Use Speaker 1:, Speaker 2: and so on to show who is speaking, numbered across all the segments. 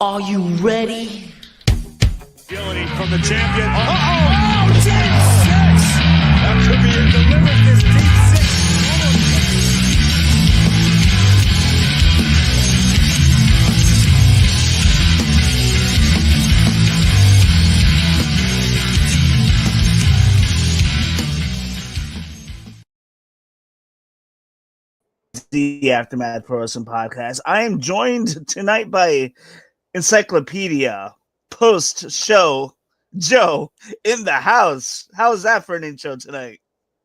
Speaker 1: Are you ready?
Speaker 2: Agility from the champion. Oh, deep six! That could be it. Delivers this deep six.
Speaker 3: The Aftermath Pro Wrestling Podcast. I am joined tonight by Encyclopedia post-show Joe in the house. How's that for an intro tonight?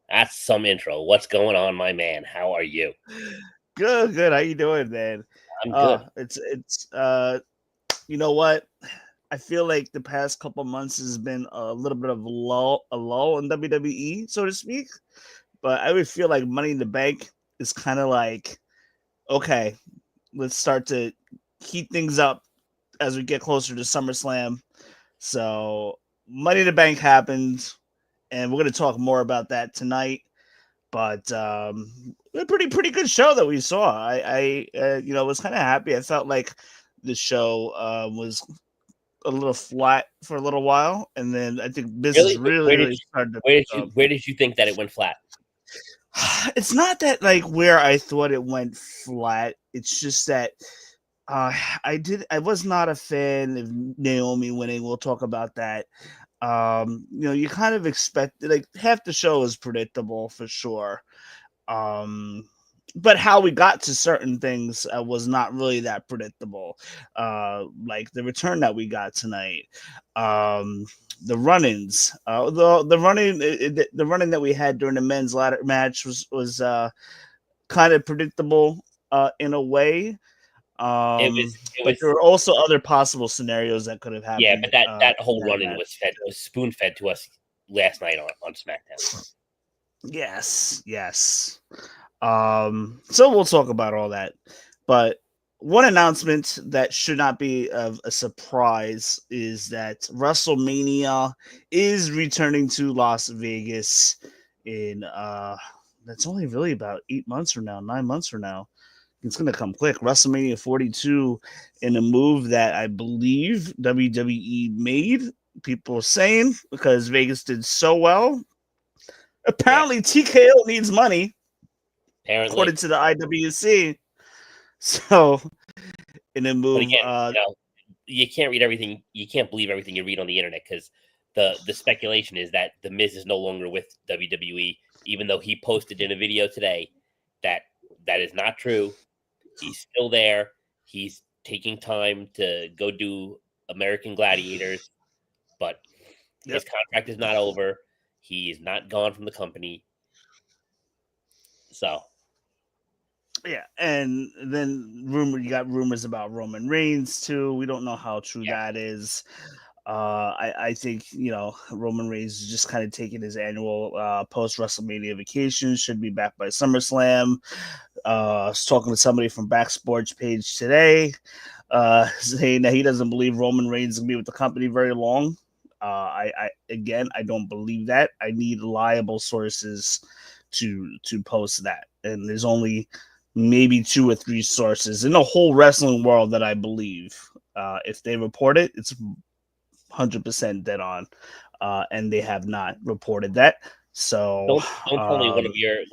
Speaker 4: That's some intro. What's going on, my man? How are you?
Speaker 3: Good. How you doing, man?
Speaker 4: I'm good.
Speaker 3: It's you know what? I feel like the past couple months has been a little bit of a lull in WWE, so to speak. But I would feel like Money in the Bank is kind of like, okay, let's start to heat things up as we get closer to SummerSlam. So Money in the Bank happened, and we're going to talk more about that tonight. But a pretty good show that we saw. I was kind of happy. I felt like the show was a little flat for a little while, and then I think business really started to.
Speaker 4: Where did you think that it went flat?
Speaker 3: It's not that like where I thought it went flat. It's just that I was not a fan of Naomi winning. We'll talk about that. You kind of expect like half the show is predictable for sure. But how we got to certain things was not really that predictable. Like the return that we got tonight, the run-ins, the running that we had during the men's ladder match was kind of predictable in a way. But there were also other possible scenarios that could have happened.
Speaker 4: Yeah, but that whole run-in was spoon-fed to us last night on SmackDown.
Speaker 3: Yes. So we'll talk about all that. But one announcement that should not be of a surprise is that WrestleMania is returning to Las Vegas in that's only really about 9 months from now. It's going to come quick. WrestleMania 42 in a move that I believe WWE made. People are saying because Vegas did so well. Apparently, TKO needs money.
Speaker 4: Apparently,
Speaker 3: according to the IWC. So, in a move,
Speaker 4: again, you can't read everything. You can't believe everything you read on the internet because the speculation is that The Miz is no longer with WWE, even though he posted in a video today that is not true. He's still there. He's taking time to go do American Gladiators, but his contract is not over. He is not gone from the company. So,
Speaker 3: yeah, and then you got rumors about Roman Reigns too. We don't know how true that is. I think Roman Reigns is just kind of taking his annual post WrestleMania vacation. Should be back by SummerSlam. I was talking to somebody from Backsports page today, saying that he doesn't believe Roman Reigns is gonna be with the company very long. I don't believe that. I need reliable sources to post that, and there's only maybe 2 or 3 sources in the whole wrestling world that I believe. If they report it, it's 100% dead on, and they have not reported that. So
Speaker 4: don't tell me one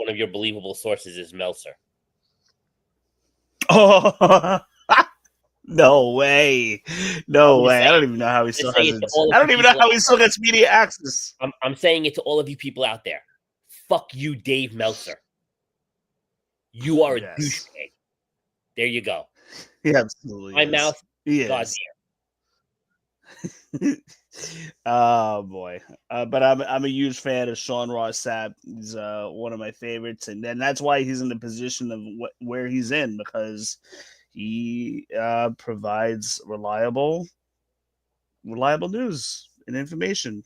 Speaker 4: of your believable sources is Meltzer.
Speaker 3: Oh. No way. I don't even know how he still has it. I don't even know how he still gets media access.
Speaker 4: I'm saying it to all of you people out there. Fuck you, Dave Meltzer. You are a douchebag. There you go.
Speaker 3: He absolutely
Speaker 4: My
Speaker 3: is.
Speaker 4: mouth, God's ear.
Speaker 3: Oh boy. But I'm a huge fan of Sean Ross Sapp. He's one of my favorites, and then that's why he's in the position of where he's in, because he provides reliable news and information.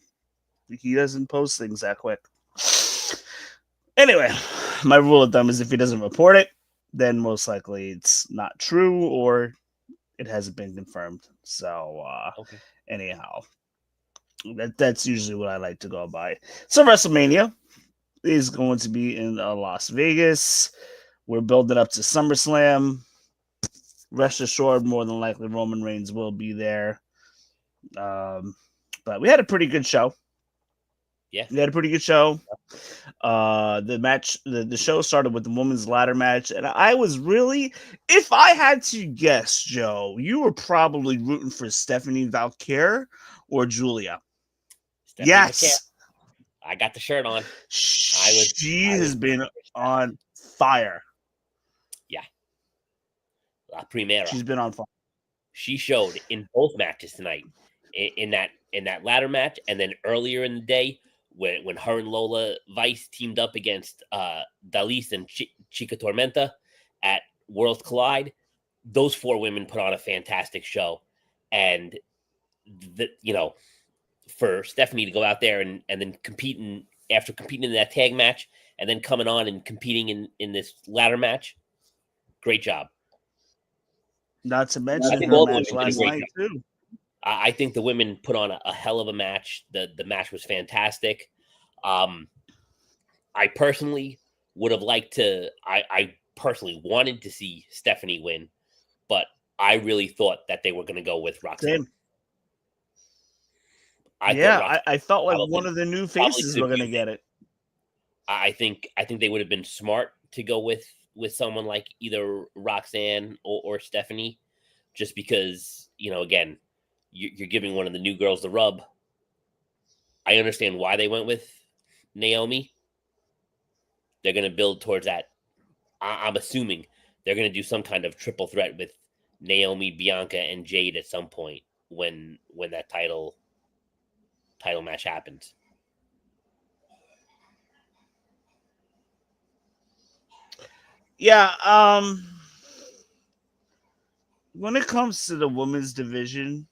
Speaker 3: He doesn't post things that quick. Anyway, my rule of thumb is if he doesn't report it, then most likely it's not true or it hasn't been confirmed. So anyhow, that's usually what I like to go by. So WrestleMania is going to be in Las Vegas. We're building up to SummerSlam. rest assured, more than likely Roman Reigns will be there. But we had a pretty good show.
Speaker 4: Yeah.
Speaker 3: We had a pretty good show. The match, the show started with the women's ladder match, and I was really, if I had to guess, Joe, you were probably rooting for Stephanie Valkyrie or Julia.
Speaker 4: Stephanie
Speaker 3: Yes,
Speaker 4: McCann. I got the shirt on.
Speaker 3: She has been on fire.
Speaker 4: Yeah, La Primera.
Speaker 3: She's been on fire.
Speaker 4: She showed in both matches tonight, in that ladder match, and then earlier in the day when her and Lola Vice teamed up against Dalise and Chica Tormenta at Worlds Collide. Those 4 women put on a fantastic show, and for Stephanie to go out there and then after competing in that tag match and then coming on and competing in this ladder match, great job.
Speaker 3: Not to mention her match last night too.
Speaker 4: I think the women put on a hell of a match. The match was fantastic. I personally would have liked to. I personally wanted to see Stephanie win, but I really thought that they were going to go with Roxanne.
Speaker 3: I felt like one of the new faces were going to get it.
Speaker 4: I think they would have been smart to go with someone like either Roxanne or Stephanie, just because, again, you're giving one of the new girls the rub. I understand why they went with Naomi. They're going to build towards that. I'm assuming they're going to do some kind of triple threat with Naomi, Bianca, and Jade at some point when that title match happens.
Speaker 3: Yeah, when it comes to the women's division,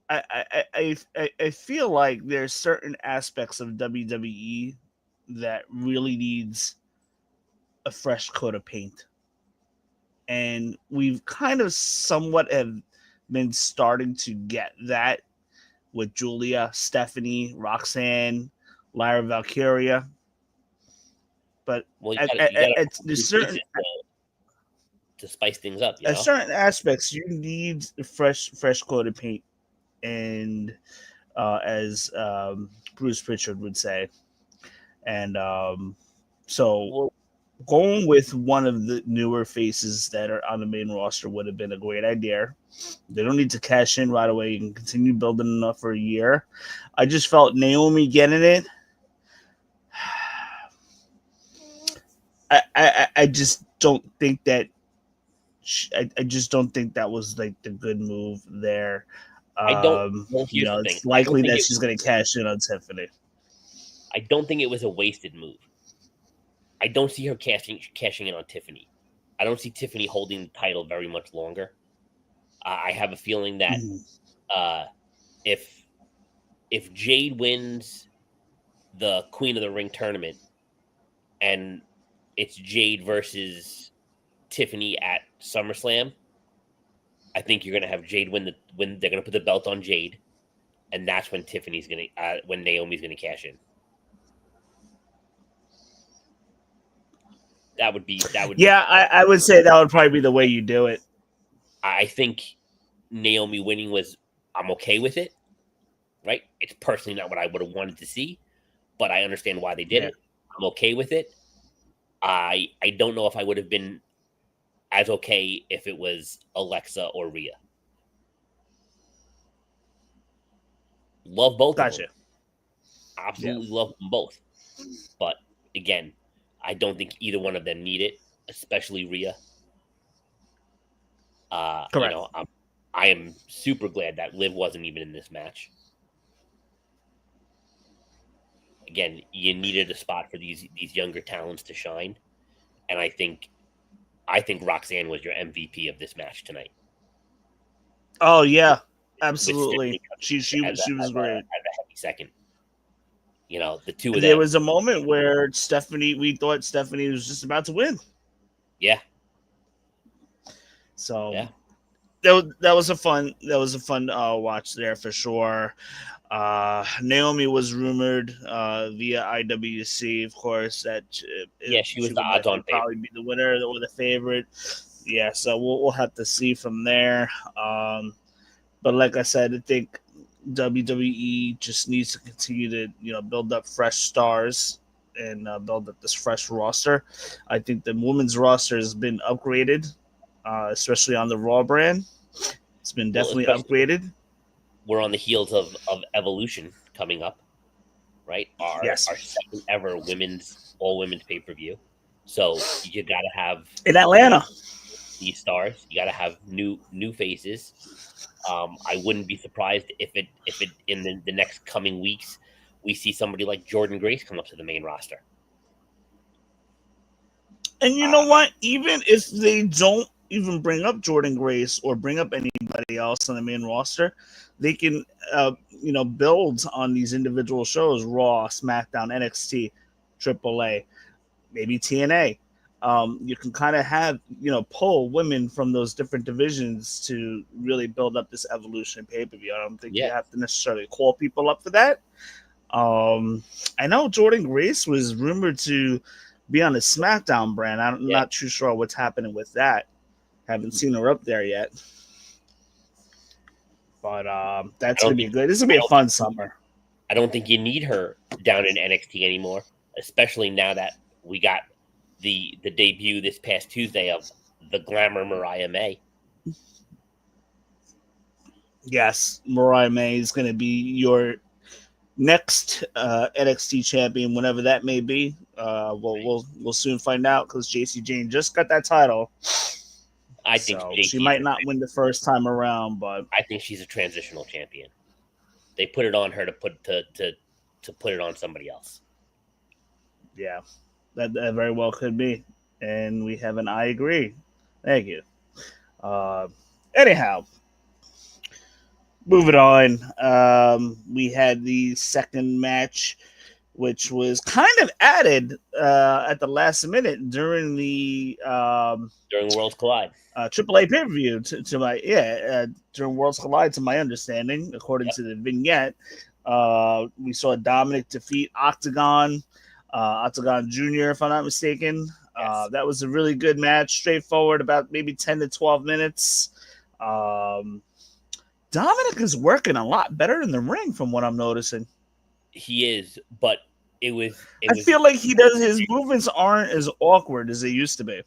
Speaker 3: I feel like there's certain aspects of WWE that really needs a fresh coat of paint. And we've kind of somewhat have been starting to get that with Julia, Stephanie, Roxanne, Lyra Valkyria. But there's certain
Speaker 4: to spice things up.
Speaker 3: At certain aspects, you need fresh coat of paint, and as Bruce Pritchard would say, and so going with one of the newer faces that are on the main roster would have been a great idea. They don't need to cash in right away. You can continue building enough for a year. I just felt Naomi getting it. I just don't think that. I just don't think that was like the good move there.
Speaker 4: I don't.
Speaker 3: It's likely that she's going to cash in on Tiffany.
Speaker 4: I don't think it was a wasted move. I don't see her cashing in on Tiffany. I don't see Tiffany holding the title very much longer. I have a feeling that if Jade wins the Queen of the Ring tournament and it's Jade versus Tiffany at SummerSlam, I think you're going to have Jade win. They're going to put the belt on Jade, and that's when when Naomi's going to cash in. That would be.
Speaker 3: I would say that would probably be the way you do it.
Speaker 4: I think Naomi winning I'm okay with it, right? It's personally not what I would have wanted to see, but I understand why they did it. I'm okay with it. I don't know if I would have been as okay if it was Alexa or Rhea. Love both of them. Absolutely love them both. But again, I don't think either one of them need it, especially Rhea.
Speaker 3: Correct.
Speaker 4: I am super glad that Liv wasn't even in this match. Again, you needed a spot for these younger talents to shine, and I think Roxanne was your MVP of this match tonight.
Speaker 3: Oh yeah, absolutely. She was great.
Speaker 4: As a heavy second. The two of them.
Speaker 3: There was a moment where we thought Stephanie was just about to win.
Speaker 4: Yeah.
Speaker 3: So that was a fun watch there for sure. Naomi was rumored via IWC, of course, that
Speaker 4: she was the odds-on favorite.
Speaker 3: Probably be the winner or the favorite. Yeah, so we'll have to see from there. But like I said, I think WWE just needs to continue to build up fresh stars and build up this fresh roster. I think the women's roster has been upgraded, especially on the Raw brand. It's been
Speaker 4: Well,
Speaker 3: definitely
Speaker 4: especially
Speaker 3: upgraded.
Speaker 4: we're on the heels of Evolution coming up, right? Our
Speaker 3: Yes,
Speaker 4: second ever all women's pay per view. So you got to have
Speaker 3: in Atlanta.
Speaker 4: these stars. You got to have new faces. I wouldn't be surprised if it in the next coming weeks we see somebody like Jordan Grace come up to the main roster.
Speaker 3: And you know what? Even if they don't even bring up Jordan Grace or bring up anybody else on the main roster, they can, build on these individual shows: Raw, SmackDown, NXT, AAA, maybe TNA. You can kind of have, pull women from those different divisions to really build up this Evolution pay-per-view. I don't think you have to necessarily call people up for that. I know Jordan Grace was rumored to be on the SmackDown brand. I'm not too sure what's happening with that. Haven't seen her up there yet. But that's going to be good. This is going to be a fun summer.
Speaker 4: I don't think you need her down in NXT anymore, especially now that we got the debut this past Tuesday of the Glamour Mariah May.
Speaker 3: Yes, Mariah May is going to be your next NXT champion, whenever that may be. We'll soon find out because JC Jane just got that title.
Speaker 4: I think
Speaker 3: she might not win the first time around, but
Speaker 4: I think she's a transitional champion. They put it on her to put it on somebody else.
Speaker 3: Yeah, that very well could be. And we have an I agree. Thank you. Anyhow, moving on. We had the second match, which was kind of added at the last minute during the
Speaker 4: Worlds Collide.
Speaker 3: AAA pay-per-view during Worlds Collide, to my understanding, according to the vignette. We saw Dominic defeat Octagon Jr., if I'm not mistaken.
Speaker 4: Yes.
Speaker 3: That was a really good match, straightforward, about maybe 10 to 12 minutes. Dominic is working a lot better in the ring from what I'm noticing.
Speaker 4: He is, but I
Speaker 3: feel like his movements aren't as awkward as they used to be.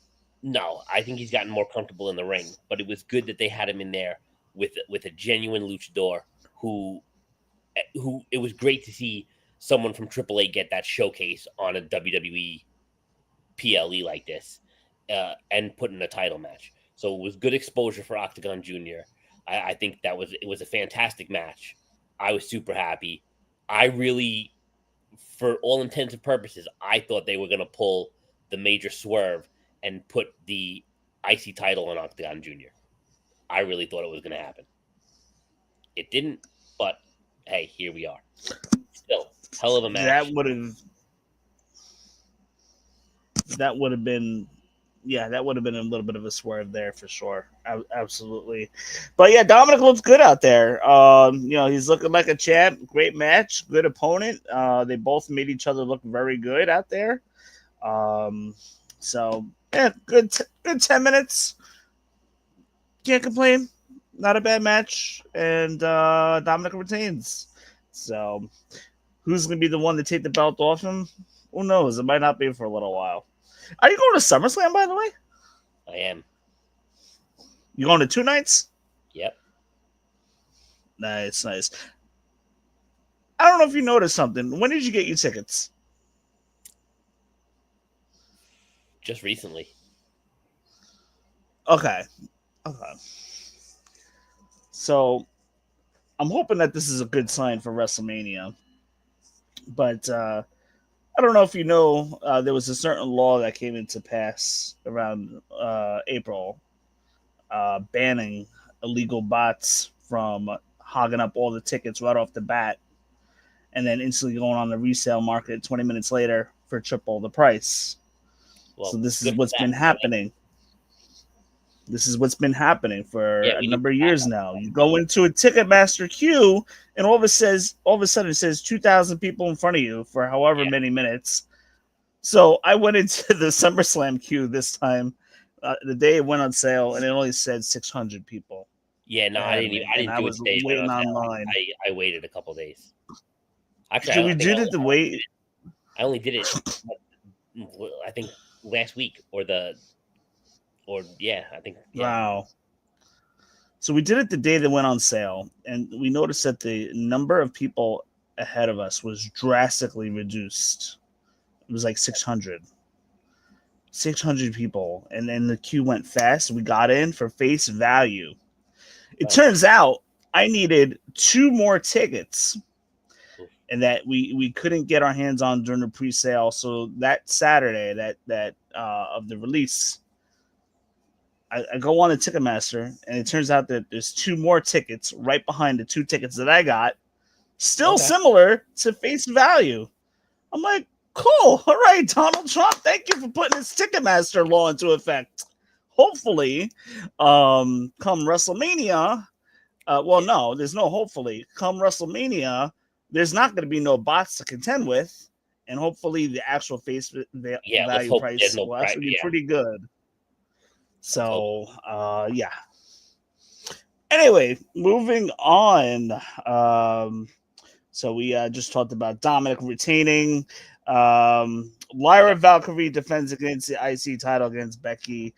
Speaker 4: No, I think he's gotten more comfortable in the ring, but it was good that they had him in there with a genuine luchador who it was great to see someone from AAA get that showcase on a WWE PLE like this and put in a title match. So it was good exposure for Octagon Jr. I think it was a fantastic match. I was super happy. I really, for all intents and purposes, I thought they were going to pull the major swerve and put the IC title on Octagon Jr. I really thought it was going to happen. It didn't, but hey, here we are. Still, hell of a match.
Speaker 3: That would have been a little bit of a swerve there for sure. Absolutely. But yeah, Dominic looks good out there. He's looking like a champ. Great match, good opponent. They both made each other look very good out there. So yeah, good 10 minutes. Can't complain. Not a bad match. And Dominic retains. So who's going to be the one to take the belt off him? Who knows? It might not be for a little while. Are you going to SummerSlam, by the way?
Speaker 4: I am.
Speaker 3: You going to 2 nights?
Speaker 4: Yep.
Speaker 3: Nice. I don't know if you noticed something. When did you get your tickets?
Speaker 4: Just recently.
Speaker 3: Okay. So I'm hoping that this is a good sign for WrestleMania. But I don't know if you know, there was a certain law that came into pass around April banning illegal bots from hogging up all the tickets right off the bat and then instantly going on the resale market 20 minutes later for triple the price. Well, so this is what's been happening. This is what's been happening for a number of years now. You go into a Ticketmaster queue, and all of a sudden it says 2,000 people in front of you for however many minutes. So I went into the SummerSlam queue this time the day it went on sale, and it only said 600 people.
Speaker 4: Yeah, no, I didn't. I didn't do it today.
Speaker 3: Waiting online.
Speaker 4: I waited a couple days. Actually,
Speaker 3: So we did it the way.
Speaker 4: I only did it. I think last week I think. Yeah.
Speaker 3: Wow. So we did it the day that went on sale, and we noticed that the number of people ahead of us was drastically reduced. It was like 600. 600 people, and then the queue went fast. We got in for face value. It turns out I needed 2 more tickets, and that we couldn't get our hands on during the pre-sale. So that Saturday, that of the release, I go on the Ticketmaster, and it turns out that there's 2 more tickets right behind the 2 tickets that I got, still similar to face value. I'm like, cool. All right, Donald Trump, thank you for putting this Ticketmaster law into effect. Hopefully, come WrestleMania, no, there's no hopefully. Come WrestleMania, there's not going to be no bots to contend with, and hopefully the actual face value price will actually be pretty good. So, yeah. Anyway, moving on. So we just talked about Dominic retaining. Lyra Valkyrie defends against the IC title against Becky.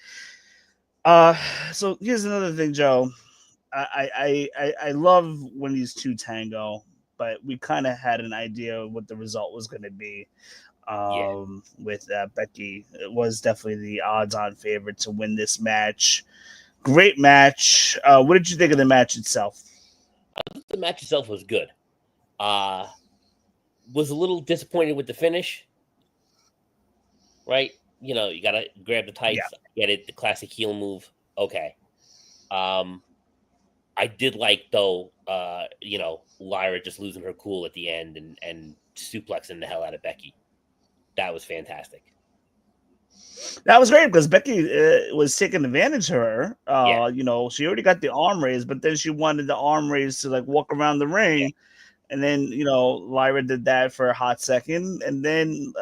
Speaker 3: So here's another thing, Joe. I love when these two tango, but we kind of had an idea of what the result was going to be. With Becky, it was definitely the odds-on favorite to win this match. Great match. What did you think of the match itself?
Speaker 4: The match itself was good. Was a little disappointed with the finish. Right? You know, you gotta grab the tights, get it, the classic heel move. Okay. I did like though, Lyra just losing her cool at the end and suplexing the hell out of Becky. That was fantastic.
Speaker 3: That was great because Becky was taking advantage of her. She already got the arm raise, but then she wanted the arm raise to like walk around the ring. Yeah. And then, Lyra did that for a hot second. And then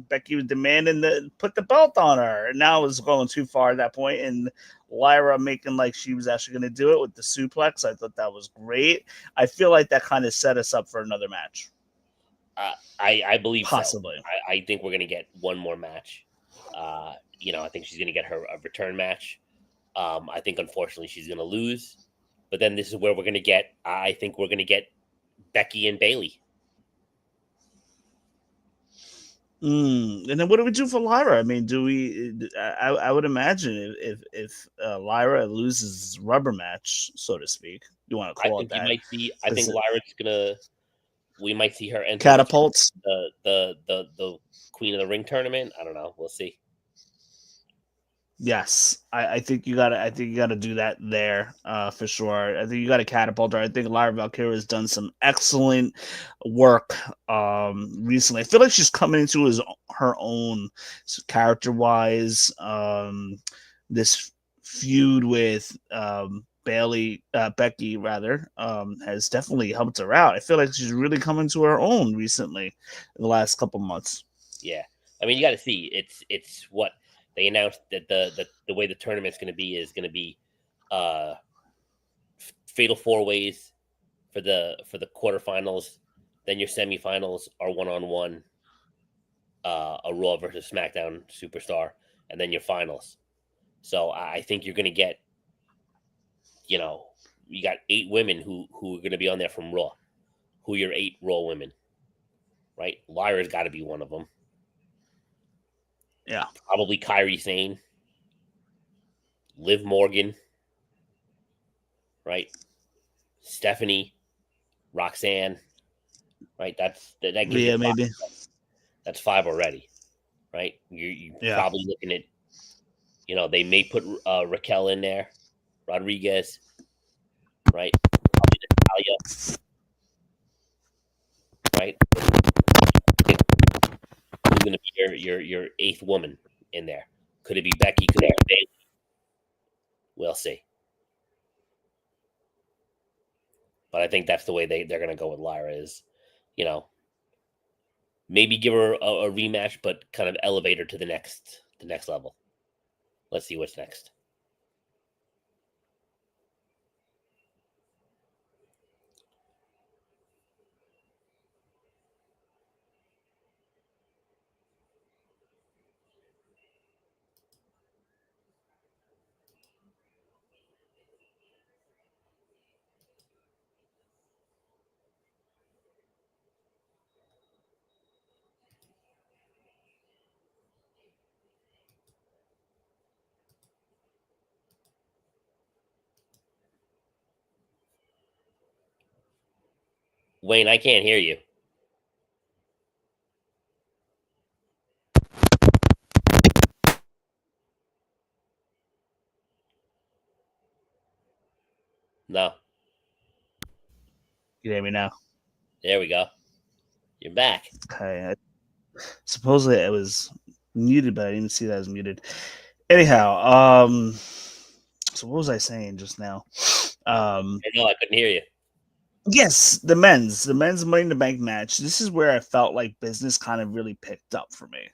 Speaker 3: Becky was demanding to put the belt on her. And now it was going too far at that point. And Lyra making like she was actually going to do it with the suplex. I thought that was great. I feel like that kind of set us up for another match.
Speaker 4: I believe
Speaker 3: possibly.
Speaker 4: So. I think we're going to get one more match. I think she's going to get her a return match. I think, unfortunately, she's going to lose. But then this is where we're going to get, I think we're going to get Becky and Bayley.
Speaker 3: And then what do we do for Lyra? I mean, do we? I would imagine if Lyra loses rubber match, so to speak, you want to call it that.
Speaker 4: I think Lyra's we might see her enter
Speaker 3: catapults
Speaker 4: the Queen of the Ring tournament. I don't know. We'll see.
Speaker 3: Yes, I think you gotta do that there for sure. I think you gotta catapult her. I think Lyra Valkyrie has done some excellent work recently. I feel like she's coming into her own character wise. This feud with Becky rather, has definitely helped her out. I feel like she's really coming to her own recently in the last couple months.
Speaker 4: Yeah, I mean, you got to see it's what. They announced that the way the tournament's going to be fatal 4-ways for the quarterfinals. Then your semifinals are 1-on-1, a Raw versus SmackDown superstar, and then your finals. So I think you're going to get, you got 8 women who are going to be on there from Raw. Who are your 8 Raw women, right? Lyra's got to be one of them.
Speaker 3: Yeah,
Speaker 4: probably Kairi Sane, Liv Morgan, right? Stephanie, Roxanne, right? That gives you 5.
Speaker 3: Maybe
Speaker 4: that's 5 already, right? You're probably looking at, they may put Raquel in there, Rodriguez, right? Probably Natalia, right? Who's going to be your 8th woman in there? Could it be Becky? Could it be Bayley? We'll see. But I think that's the way they're going to go with Lyra is, maybe give her a rematch, but kind of elevate her to the next level. Let's see what's next. Wayne, I can't hear you. No.
Speaker 3: You hear me now?
Speaker 4: There we go. You're back.
Speaker 3: Okay. Supposedly it was muted, but I didn't see that it was muted. Anyhow, so what was I saying just now?
Speaker 4: I know I couldn't hear you.
Speaker 3: Yes, the men's Money in the Bank match. This is where I felt like business kind of really picked up for me.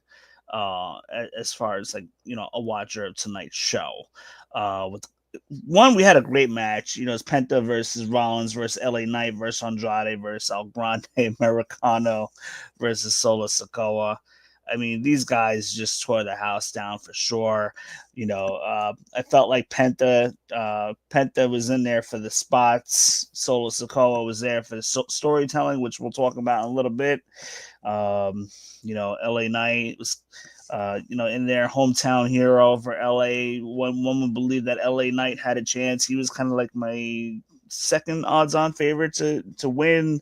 Speaker 3: As far as like, a watcher of tonight's show. With one, we had a great match. It's Penta versus Rollins versus LA Knight versus Andrade versus El Grande Americano versus Solo Sikoa. I mean, these guys just tore the house down for sure. I felt like Penta was in there for the spots. Solo Sikoa was there for the storytelling, which we'll talk about in a little bit. LA Knight was, in their hometown hero for LA. One would believe that LA Knight had a chance. He was kind of like my second odds-on favorite to win.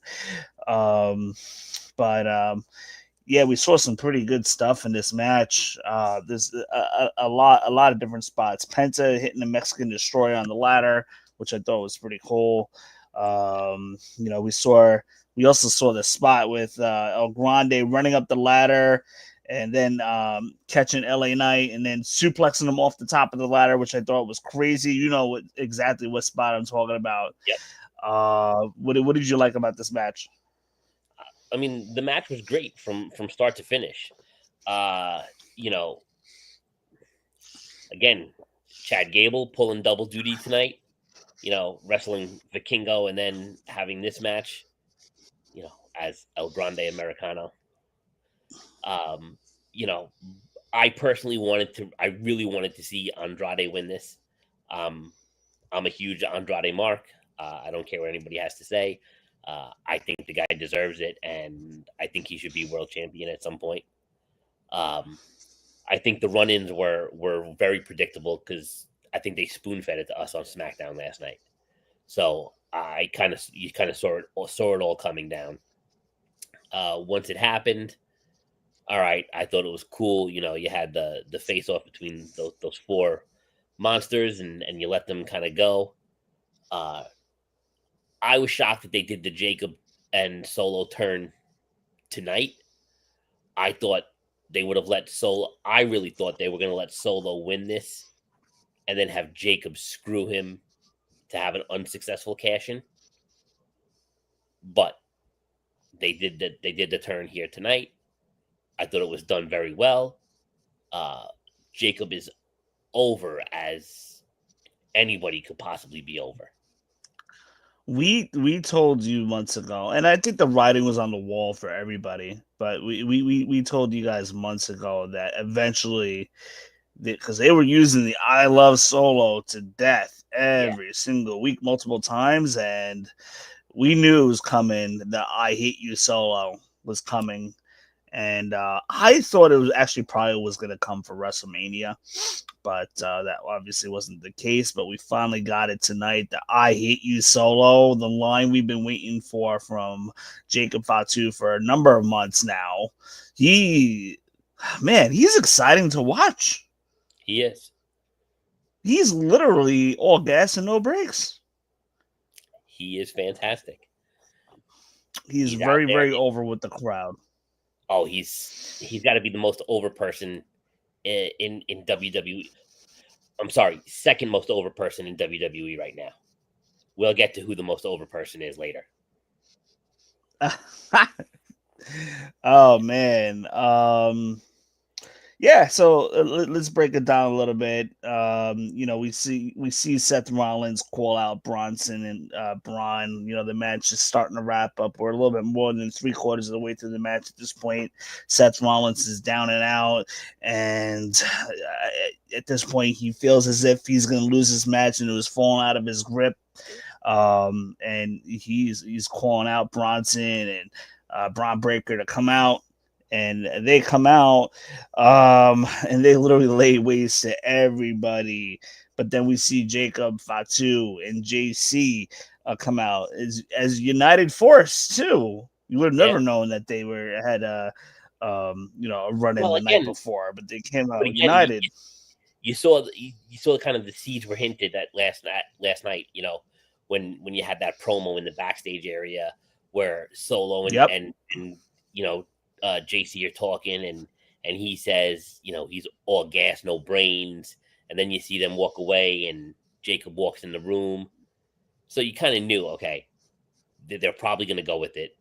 Speaker 3: Yeah, we saw some pretty good stuff in this match. There's a lot of different spots. Penta hitting the Mexican Destroyer on the ladder, which I thought was pretty cool. We also saw the spot with El Grande running up the ladder and then catching LA Knight and then suplexing him off the top of the ladder, which I thought was crazy. You know exactly what spot I'm talking about.
Speaker 4: Yep.
Speaker 3: What did you like about this match?
Speaker 4: I mean, the match was great from start to finish. Again, Chad Gable pulling double duty tonight. Wrestling Vikingo and then having this match. As El Grande Americano. I really wanted to see Andrade win this. I'm a huge Andrade mark. I don't care what anybody has to say. I think the guy deserves it, and I think he should be world champion at some point. I think the run-ins were very predictable because I think they spoon-fed it to us on SmackDown last night. So you kind of saw it all coming down. Once it happened, all right, I thought it was cool. You had the face-off between those four monsters, and you let them kind of go. I was shocked that they did the Jacob and Solo turn tonight. I thought they would have let Solo. I really thought they were going to let Solo win this and then have Jacob screw him to have an unsuccessful cash-in. But they did the turn here tonight. I thought it was done very well. Jacob is over as anybody could possibly be over.
Speaker 3: We told you months ago, and I think the writing was on the wall for everybody, but we told you guys months ago that eventually, because they were using the I Love Solo to death every single week, multiple times, and we knew it was coming. The I Hate You Solo was coming. And I thought it was actually probably was going to come for WrestleMania, but that obviously wasn't the case. But we finally got it tonight. The I Hate You Solo, the line we've been waiting for from Jacob Fatu for a number of months now. He's exciting to watch.
Speaker 4: He is.
Speaker 3: He's literally all gas and no brakes.
Speaker 4: He is fantastic.
Speaker 3: He's very, very over with the crowd.
Speaker 4: Oh, he's got to be the most over person in WWE. I'm sorry, second most over person in WWE right now. We'll get to who the most over person is later.
Speaker 3: Oh man, Yeah, so let's break it down a little bit. We see Seth Rollins call out Bronson and Braun. The match is starting to wrap up. We're a little bit more than 3/4 of the way through the match at this point. Seth Rollins is down and out, and at this point, he feels as if he's going to lose his match, and it was falling out of his grip. And he's calling out Bronson and Braun Breaker to come out. And they come out, and they literally lay waste to everybody. But then we see Jacob Fatu and JC come out as united force too. You would have never known that they had a run in the night before, but they came out united.
Speaker 4: You saw kind of the seeds were hinted at last night. When you had that promo in the backstage area where Solo and JC are talking, and he says, he's all gas, no brains, and then you see them walk away, and Jacob walks in the room, so you kind of knew, okay, they're probably going to go with it,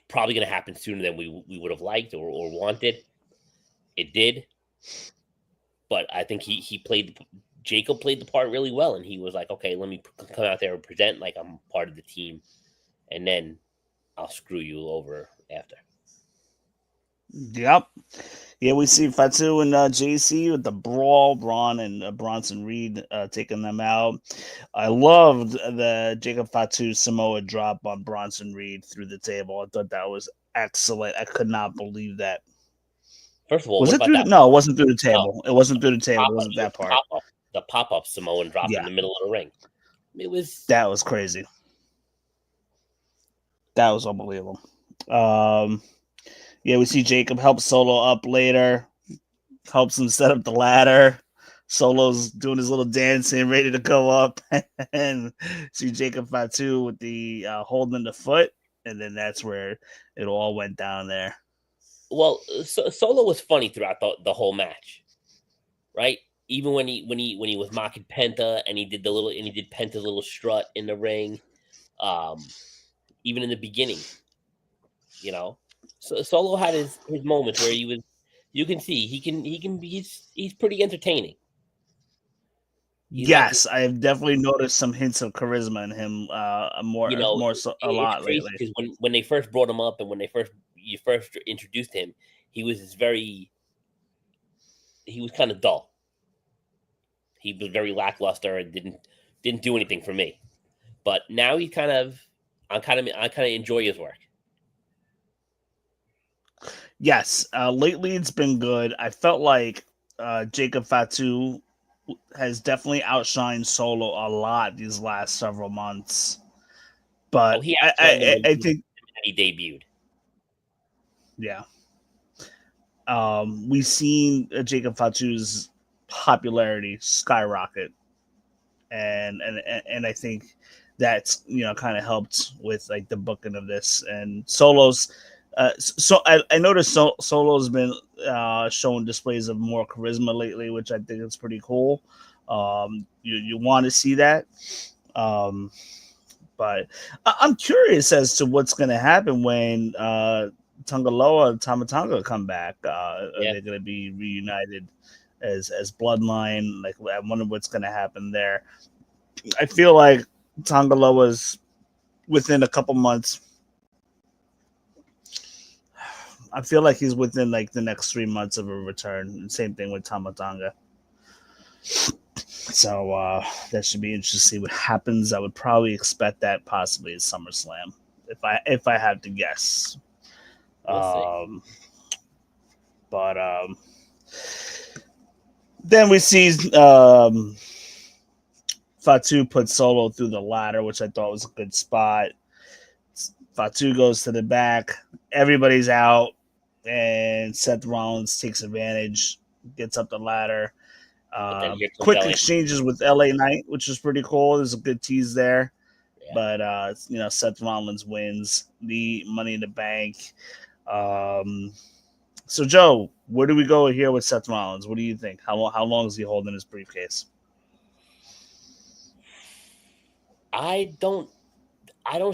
Speaker 4: probably going to happen sooner than we would have liked or wanted. It did, but I think Jacob played the part really well, and he was like, okay, let me come out there and present like I'm part of the team, and then I'll screw you over after.
Speaker 3: Yep. Yeah, we see Fatu and JC with the brawl, Braun and Bronson Reed taking them out. I loved the Jacob Fatu Samoa drop on Bronson Reed through the table. I thought that was excellent. I could not believe that.
Speaker 4: First of all,
Speaker 3: was it through? No, it wasn't through the table. No. It wasn't through the table. It wasn't that part.
Speaker 4: The pop-up Samoan drop in the middle of the ring.
Speaker 3: That was crazy. That was unbelievable. Yeah, we see Jacob help Solo up later, helps him set up the ladder. Solo's doing his little dancing, ready to go up, and see Jacob Fatu with the holding the foot, and then that's where it all went down there.
Speaker 4: Well, Solo was funny throughout the whole match, right? Even when he was mocking Penta, and he did Penta's little strut in the ring, even in the beginning, So Solo had his moments where you can see he's pretty entertaining.
Speaker 3: Yes, I've definitely noticed some hints of charisma in him. A lot lately.
Speaker 4: Because when they first brought him up, and when you first introduced him, he was kind of dull. He was very lackluster and didn't do anything for me. But now I kind of enjoy his work.
Speaker 3: Yes, lately it's been good. I felt like Jacob Fatu has definitely outshined Solo a lot these last several months. But I think
Speaker 4: he debuted.
Speaker 3: Yeah. We've seen Jacob Fatu's popularity skyrocket, and I think that's kind of helped with like the booking of this and Solo's. So I noticed Solo's been showing displays of more charisma lately, which I think is pretty cool. You want to see that, but I'm curious as to what's going to happen when Tungaloa and Tama Tonga come back. Are they going to be reunited as bloodline? Like, I wonder what's going to happen there. I feel like Tongaloa's within a couple months. I feel like he's within like the next 3 months of a return. Same thing with Tama Tonga. So that should be interesting to see what happens. I would probably expect that possibly at SummerSlam, if I had to guess.
Speaker 4: We'll
Speaker 3: but then we see Fatu put Solo through the ladder, which I thought was a good spot. Fatu goes to the back. Everybody's out, and Seth Rollins takes advantage, gets up the ladder. Quick exchanges with LA Knight, which is pretty cool. There's a good tease there. Yeah. But Seth Rollins wins the Money in the Bank. So Joe, where do we go here with Seth Rollins? What do you think? How long is he holding his briefcase?
Speaker 4: I don't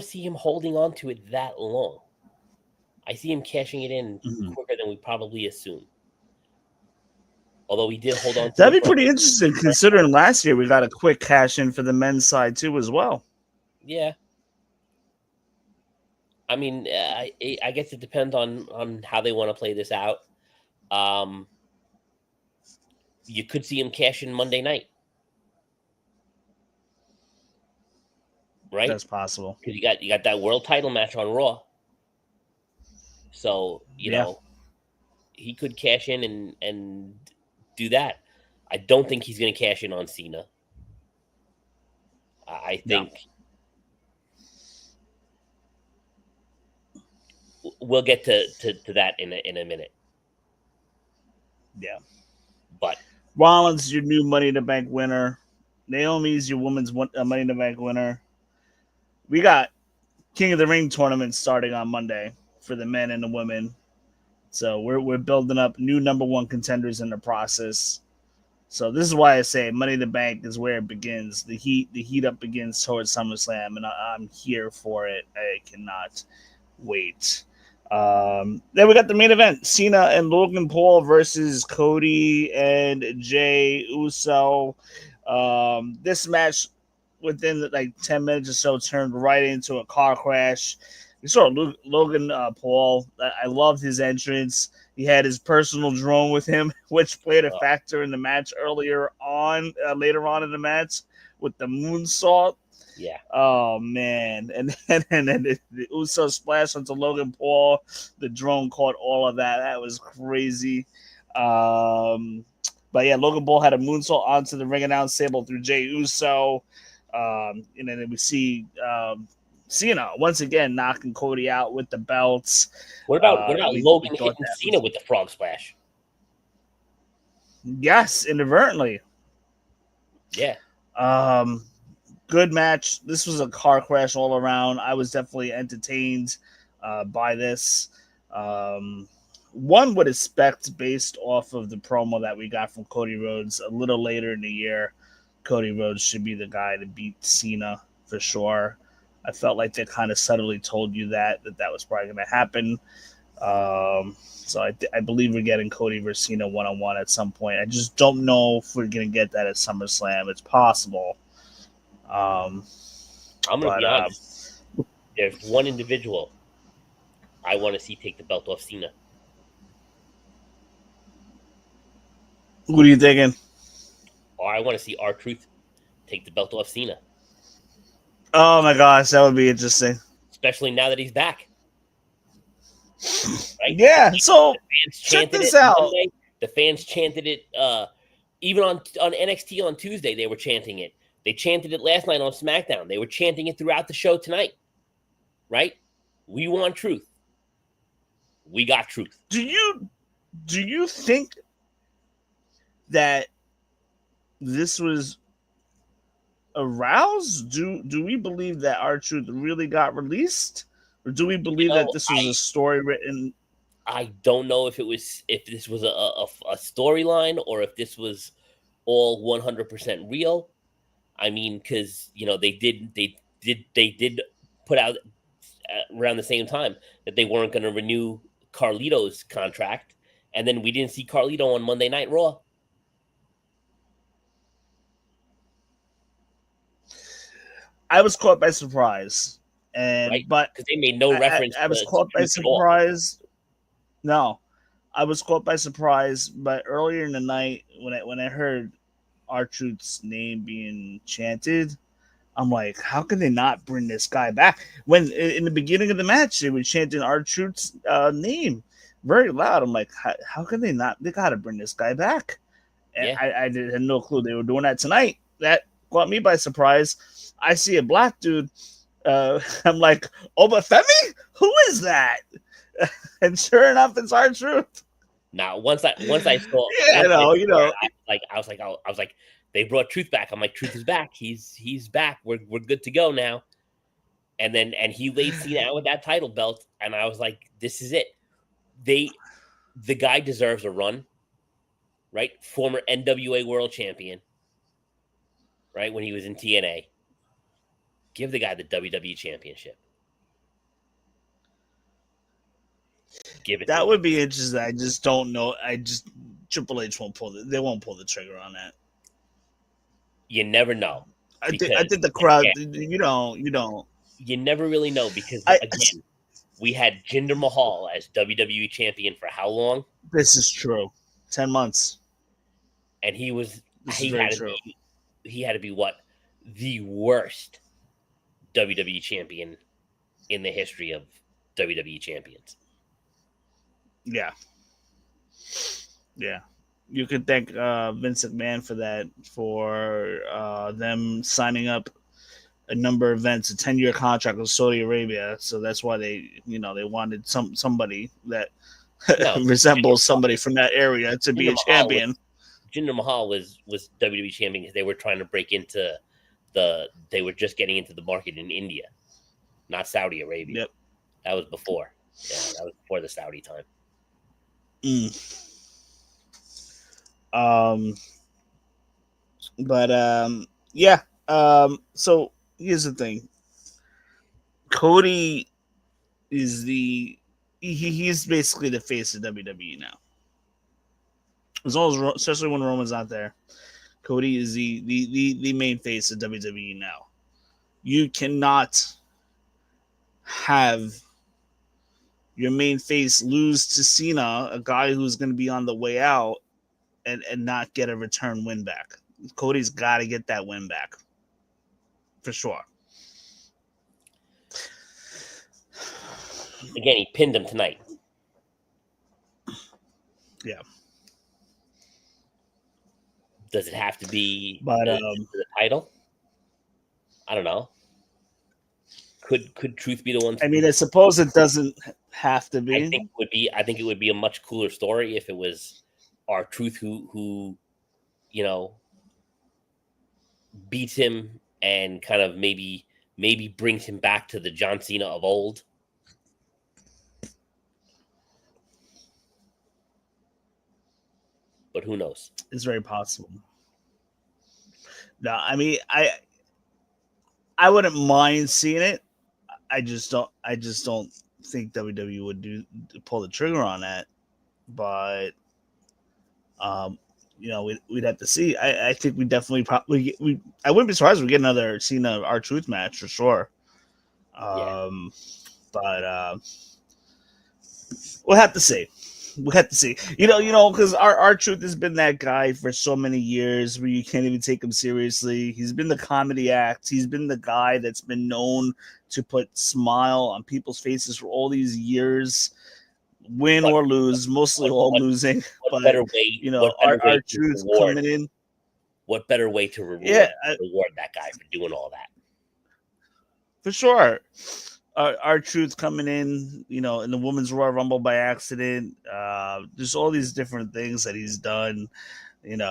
Speaker 4: see him holding on to it that long. I see him cashing it in
Speaker 3: Mhm.
Speaker 4: quicker than we probably assume. Although he did hold on to
Speaker 3: That'd
Speaker 4: it
Speaker 3: be
Speaker 4: for,
Speaker 3: pretty interesting considering last year we got a quick cash in for the men's side too as well.
Speaker 4: yeah. I mean, I guess it depends on how they want to play this out. You could see him cash in Monday night, right?
Speaker 3: That's possible.
Speaker 4: Because you got that world title match on Raw, so
Speaker 3: Yeah.
Speaker 4: he could cash in and do that. I don't think he's going to cash in on Cena. I
Speaker 3: No.
Speaker 4: think we'll get to that in a minute.
Speaker 3: Yeah.
Speaker 4: But
Speaker 3: Rollins, your new Money in the Bank winner. Naomi's your women's Money in the Bank winner. We got King of the Ring tournament starting on Monday for the men and the women. So we're building up new number one contenders in the process. So this is why I say Money in the Bank is where it begins. The heat up begins towards SummerSlam, and I'm here for it. I cannot wait. Then we got the main event: Cena and Logan Paul versus Cody and Jey Uso. This match, within like 10 minutes or so, turned right into a car crash. We saw Logan Paul. I loved his entrance. He had his personal drone with him, which played a factor in the match later on in the match with the moonsault.
Speaker 4: yeah.
Speaker 3: Oh man, and then the Uso splash onto Logan Paul. The drone caught all of that. That was crazy. But yeah, Logan Paul had a moonsault onto the ring announce table through Jey Uso. And then we see Cena once again knocking Cody out with the belts.
Speaker 4: What about Logan
Speaker 3: thought
Speaker 4: hitting
Speaker 3: that
Speaker 4: Cena with the frog splash?
Speaker 3: Yes, inadvertently.
Speaker 4: Yeah.
Speaker 3: Good match. This was a car crash all around. I was definitely entertained by this. One would expect, based off of the promo that we got from Cody Rhodes a little later in the year, Cody Rhodes should be the guy to beat Cena for sure. I felt like they kind of subtly told you that was probably going to happen. So I believe we're getting Cody versus Cena one-on-one at some point. I just don't know if we're going to get that at SummerSlam. It's possible.
Speaker 4: I'm going to be honest. There's one individual I want to see take the belt off Cena.
Speaker 3: Who are you thinking?
Speaker 4: Or I want to see R-Truth take the belt off Cena.
Speaker 3: Oh my gosh, that would be interesting.
Speaker 4: Especially now that he's back.
Speaker 3: Right? Yeah, so check this out.
Speaker 4: Monday. The fans chanted it even on NXT on Tuesday, they were chanting it. They chanted it last night on SmackDown. They were chanting it throughout the show tonight. Right? We want truth. We got truth.
Speaker 3: Do you think that this was aroused? Do we believe that R-Truth really got released? Or do we believe that this was a story written?
Speaker 4: I don't know if this was a storyline or if this was all 100% real. I mean, because they did put out around the same time that they weren't going to renew Carlito's contract, and then we didn't see Carlito on Monday Night Raw.
Speaker 3: I was caught by surprise, but
Speaker 4: because they made no reference.
Speaker 3: I was caught by surprise. No, I was caught by surprise. But earlier in the night, when I heard R-Truth's name being chanted, I'm like, how can they not bring this guy back? When in the beginning of the match, they were chanting R-Truth's name very loud. I'm like, how can they not? They got to bring this guy back. And I had no clue they were doing that tonight. That caught me by surprise. I see a black dude. I'm like, Obafemi? Who is that? And sure enough, it's R-Truth.
Speaker 4: Now, once I saw, I was like, they brought Truth back. I'm like, Truth is back. He's back. We're good to go now. And he laid Cena out with that title belt, and I was like, this is it. The guy deserves a run, right? Former NWA World Champion, right? When he was in TNA, give the guy the WWE Championship. Give it.
Speaker 3: That
Speaker 4: to
Speaker 3: would
Speaker 4: him.
Speaker 3: be interesting. I just don't know. Triple H won't pull. They won't pull the trigger on that.
Speaker 4: You never know.
Speaker 3: I think the crowd. You don't.
Speaker 4: You never really know because again, we had Jinder Mahal as WWE champion for how long?
Speaker 3: This is true. 10 months.
Speaker 4: And he
Speaker 3: had
Speaker 4: to be what? The worst WWE champion in the history of WWE champions.
Speaker 3: Yeah. Yeah. You could thank Vince McMahon for that, for them signing up a number of events, a 10-year contract with Saudi Arabia. So that's why they wanted somebody that resembles somebody from that area to be a champion.
Speaker 4: Jinder Mahal was WWE champion because they were trying to break into they were just getting into the market in India, not Saudi Arabia.
Speaker 3: Yep.
Speaker 4: That was before. Yeah, that was before the Saudi time.
Speaker 3: Yeah. So here's the thing. Cody is he's basically the face of WWE now. As long as, especially when Roman's not there, Cody is the main face of WWE now. You cannot have your main face lose to Cena, a guy who's going to be on the way out, and not get a return win back. Cody's got to get that win back. For sure.
Speaker 4: Again, he pinned him tonight.
Speaker 3: Yeah.
Speaker 4: Does it have to be
Speaker 3: the
Speaker 4: title? I don't know. Could Truth be the one?
Speaker 3: I mean, I suppose it doesn't have to be.
Speaker 4: I think it would be a much cooler story if it was R-Truth who beats him and kind of maybe brings him back to the John Cena of old. But who knows?
Speaker 3: It's very possible. No, I mean, I wouldn't mind seeing it. I just don't think WWE would pull the trigger on that. But we'd have to see. I think we definitely probably I wouldn't be surprised if we get another Cena R-Truth match for sure. But we'll have to see. We have to see. Because our Truth has been that guy for so many years where you can't even take him seriously. He's been the comedy act. He's been the guy that's been known to put smile on people's faces for all these years, win or lose, mostly all losing.
Speaker 4: What better way?
Speaker 3: Our Truth coming in.
Speaker 4: What better way to reward that guy for doing all that?
Speaker 3: For sure. Our Truth coming in, in the Women's Royal Rumble by accident. There's all these different things that he's done. The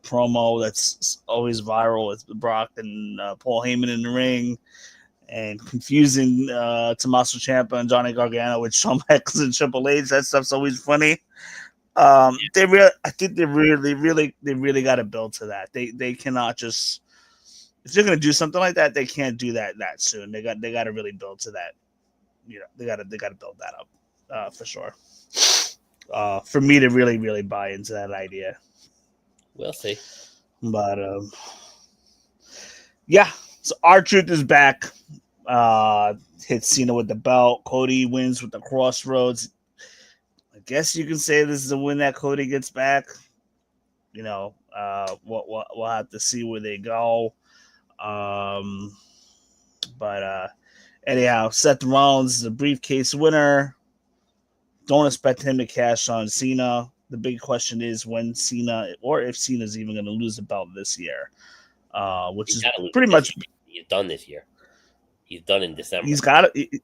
Speaker 3: promo that's always viral with Brock and Paul Heyman in the ring, and confusing Tommaso Ciampa and Johnny Gargano with Shawn Michaels and Triple H. That stuff's always funny. I think they really got to build to that. They cannot just. If they're going to do something like that, they can't do that soon. They got to really build to that. They got to build that up for sure. For me to really, really buy into that idea.
Speaker 4: We'll see.
Speaker 3: But yeah. So R-Truth is back. Hits Cena with the belt. Cody wins with the Crossroads. I guess you can say this is a win that Cody gets back. We'll have to see where they go. Anyhow, Seth Rollins is the briefcase winner. Don't expect him to cash on Cena. The big question is when Cena, or if Cena's even going to lose the belt this year, which is pretty much
Speaker 4: he's done this year. He's done in December.
Speaker 3: He's got it.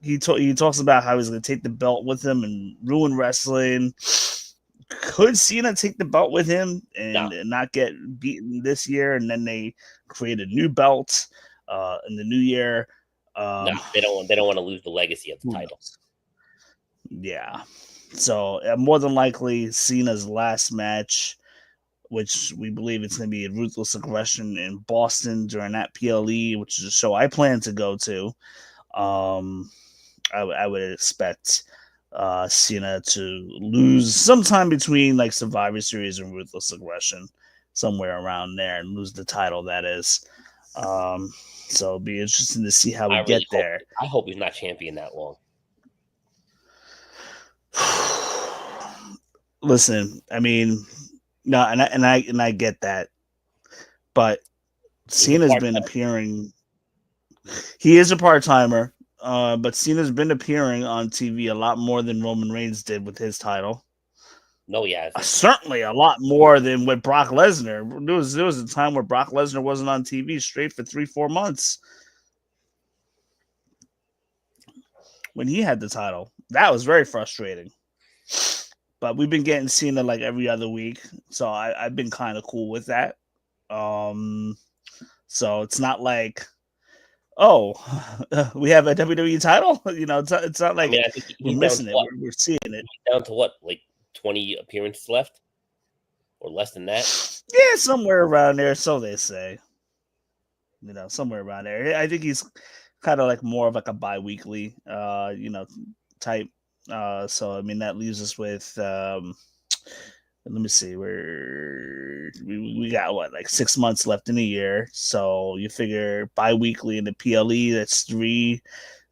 Speaker 3: He talks about how he's going to take the belt with him and ruin wrestling. Could Cena take the belt with him and not get beaten this year, and then they create a new belt in the new year?
Speaker 4: No, they don't want to lose the legacy of the title.
Speaker 3: Yeah, so more than likely Cena's last match, which we believe it's going to be a Ruthless Aggression in Boston during that PLE, which is a show I plan to go to. I would expect Cena to lose sometime between like Survivor Series and Ruthless Aggression, somewhere around there, and lose the title. That is. So it'll be interesting to see how we get there.
Speaker 4: I hope he's not champion that long.
Speaker 3: Listen, I mean, no, and I get that, but Cena's been appearing. He is a part timer, but Cena's been appearing on TV a lot more than Roman Reigns did with his title.
Speaker 4: No, yeah,
Speaker 3: certainly a lot more than with Brock Lesnar. There was a time where Brock Lesnar wasn't on TV straight for 3-4 months when he had the title. That was very frustrating. But we've been getting Cena like every other week, so I've been kind of cool with that. So it's not like, oh, we have a WWE title. You know, it's not like
Speaker 4: I think
Speaker 3: we're missing it. We're seeing it.
Speaker 4: He's down to what, like 20 appearances left, or less than that?
Speaker 3: Yeah, somewhere around there. So they say. You know, somewhere around there. I think he's kind of like more of like a bi-weekly, type. So I mean that leaves us with let me see, we got what, like 6 months left in the year. So you figure bi-weekly in the PLE,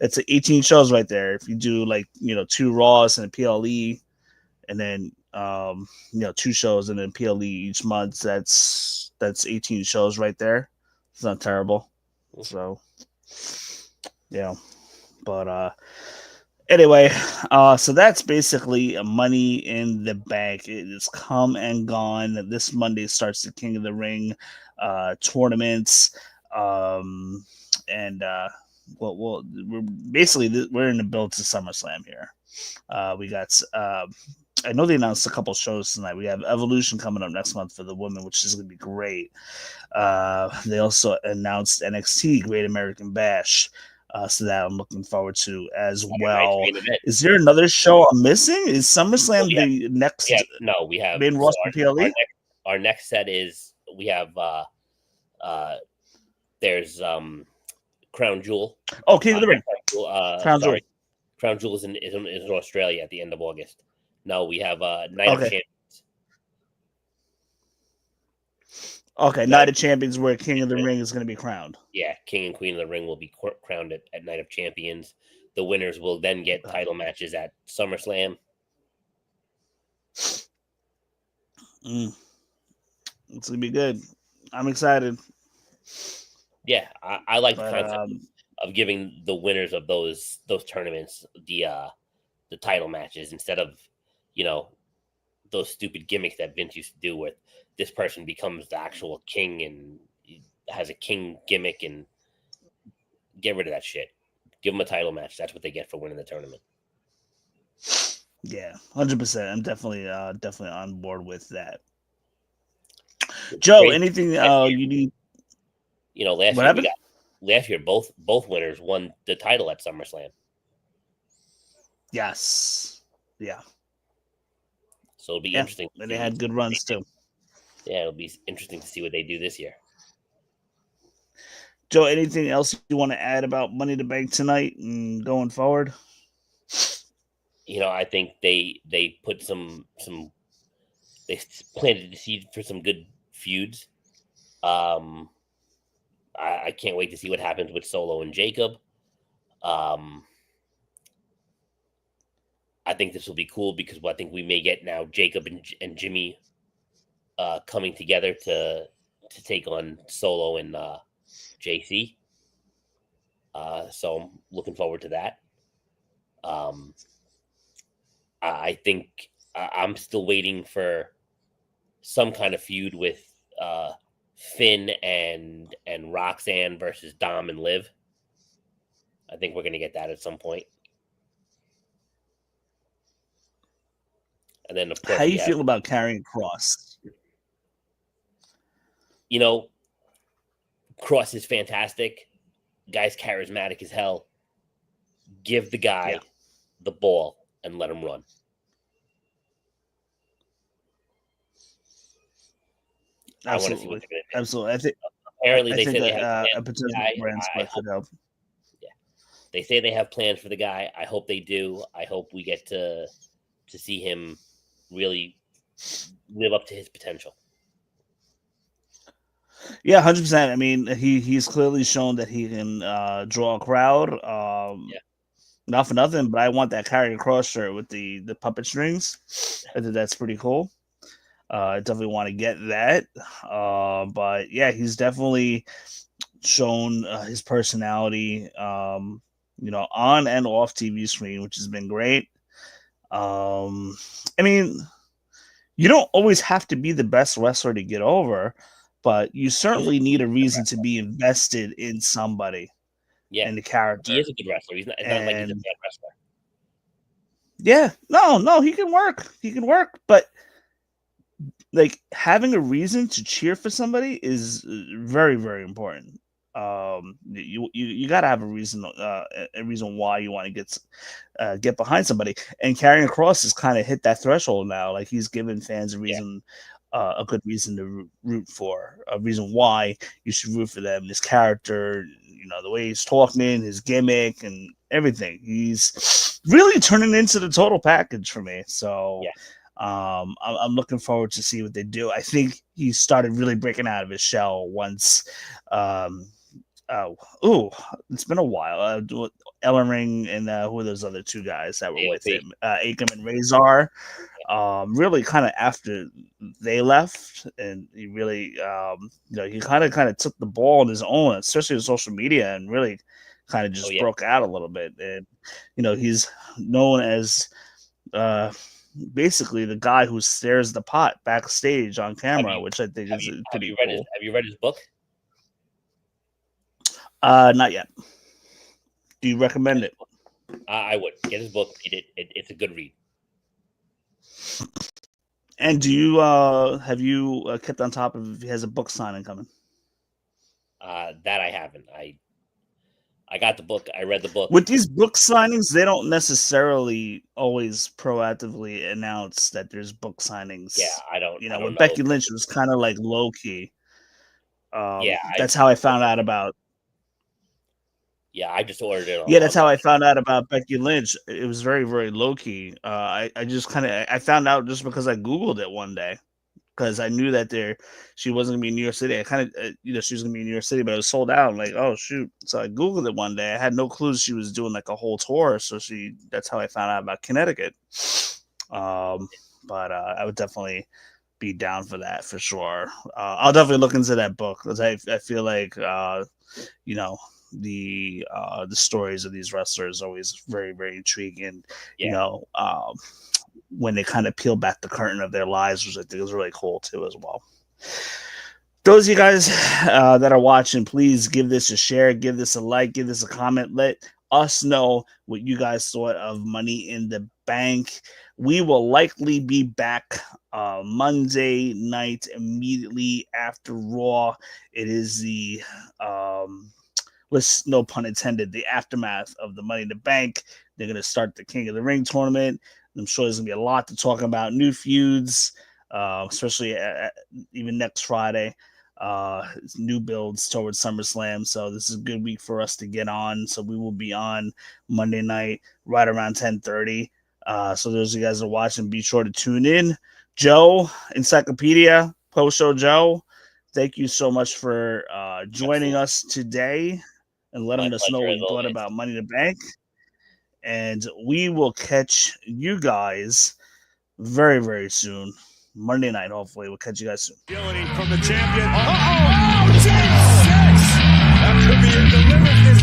Speaker 3: that's 18 shows right there. If you do like 2 Raws and a PLE, and then 2 shows and then PLE each month, that's 18 shows right there. It's not terrible. So yeah, but anyway, so that's basically Money in the Bank. It is come and gone. This Monday starts the King of the Ring tournaments, and we're in the build to SummerSlam here. We got. I know they announced a couple shows tonight. We have Evolution coming up next month for the women, which is going to be great. They also announced NXT Great American Bash. So that I'm looking forward to as well. Is there another show I'm missing? Is SummerSlam the next?
Speaker 4: Yeah, no, we have
Speaker 3: main roster PLE.
Speaker 4: Our next set is we have there's Crown Jewel.
Speaker 3: Oh, King of the Ring.
Speaker 4: Crown Jewel is in Australia at the end of August. No, we have Night of Champions.
Speaker 3: Okay, Night of Champions, where King of the Ring is going to be crowned.
Speaker 4: Yeah, King and Queen of the Ring will be crowned at Night of Champions. The winners will then get title matches at SummerSlam.
Speaker 3: It's going to be good. I'm excited.
Speaker 4: Yeah, I like the concept of giving the winners of those tournaments the title matches instead of, those stupid gimmicks that Vince used to do with this person becomes the actual king and has a king gimmick, and get rid of that shit. Give them a title match. That's what they get for winning the tournament.
Speaker 3: Yeah, 100%. I'm definitely on board with that. Joe, anything you need?
Speaker 4: Last year both winners won the title at SummerSlam.
Speaker 3: Yes. Yeah.
Speaker 4: So it'll be interesting.
Speaker 3: And they had good runs too.
Speaker 4: Yeah, it'll be interesting to see what they do this year.
Speaker 3: Joe, anything else you want to add about Money in the Bank tonight and going forward?
Speaker 4: I think they put they planted the seed for some good feuds. I can't wait to see what happens with Solo and Jacob. I think this will be cool because I think we may get now Jacob and Jimmy coming together to take on Solo and JC. So I'm looking forward to that. I think I'm still waiting for some kind of feud with Finn and Roxanne versus Dom and Liv. I think we're going to get that at some point. And then, of course,
Speaker 3: how you feel about carrying Cross?
Speaker 4: Cross is fantastic. Guy's charismatic as hell. Give the guy the ball and let him run.
Speaker 3: Absolutely. I want to see what they're going to do. Absolutely.
Speaker 4: Apparently they said
Speaker 3: a potential brand split could help.
Speaker 4: Yeah, They say they have plans for the guy. I hope they do. I hope we get to see him really live up to his potential.
Speaker 3: Yeah, 100%. I mean, he's clearly shown that he can draw a crowd. Not for nothing, but I want that Carrying Cross shirt with the puppet strings. I think that's pretty cool. I definitely want to get that. But yeah, he's definitely shown his personality, on and off TV screen, which has been great. I mean, you don't always have to be the best wrestler to get over, but you certainly need a reason to be invested in somebody.
Speaker 4: Yeah,
Speaker 3: and the character.
Speaker 4: He is a good wrestler. It's not like he's a bad wrestler.
Speaker 3: Yeah, no, he can work. He can work, but like having a reason to cheer for somebody is very, very important. You got to have a reason why you want to get behind somebody. And Carrying Cross has kind of hit that threshold now. Like he's given fans a reason. A good reason to root for, a reason why you should root for them. His character, the way he's talking, his gimmick, and everything. He's really turning into the total package for me. So, I'm looking forward to see what they do. I think he started really breaking out of his shell once. It's been a while. Ellering and who are those other two guys that were with him? Akam and Razor. Really kind of after they left, and he really, he kind of took the ball on his own, especially on social media, and really kind of just broke out a little bit. And he's known as basically the guy who stirs the pot backstage on camera, which I think is pretty cool.
Speaker 4: Have you read his book?
Speaker 3: Not yet. Do you recommend it?
Speaker 4: I would get his book. It's a good read.
Speaker 3: And do you have you kept on top of if he has a book signing coming?
Speaker 4: That I haven't. I got the book. I read the book.
Speaker 3: With these book signings, they don't necessarily always proactively announce that there's book signings.
Speaker 4: Yeah, I don't. I don't
Speaker 3: with
Speaker 4: know.
Speaker 3: Becky Lynch, it was kind of like low key. That's how I found out about.
Speaker 4: Yeah, I just ordered it.
Speaker 3: Yeah, that's how I found out about Becky Lynch. It was very, very low key. I just I found out just because I Googled it one day, because I knew that she wasn't gonna be in New York City. I kind of, she was gonna be in New York City, but it was sold out. I'm like, oh shoot! So I Googled it one day. I had no clue she was doing like a whole tour. So that's how I found out about Connecticut. But I would definitely be down for that for sure. I'll definitely look into that book, because I feel like the stories of these wrestlers are always very, very intriguing. When they kind of peel back the curtain of their lives, which I think is really cool too as well. Those of you guys that are watching, please give this a share, give this a like, give this a comment. Let us know what you guys thought of Money in the Bank. We will likely be back Monday night immediately after Raw. It is the no pun intended, the aftermath of the Money in the Bank. They're going to start the King of the Ring tournament. I'm sure there's going to be a lot to talk about, new feuds, especially even next Friday, new builds towards SummerSlam. So this is a good week for us to get on. So we will be on Monday night right around 10:30. So those of you guys that are watching, be sure to tune in. Joe, Encyclopedia, Post-Show Joe, thank you so much for joining us today and letting us know what you thought about Money in the Bank. And we will catch you guys very, very soon. Monday night, hopefully. We'll catch you guys soon.
Speaker 2: From the champion. That could be it. Delivered this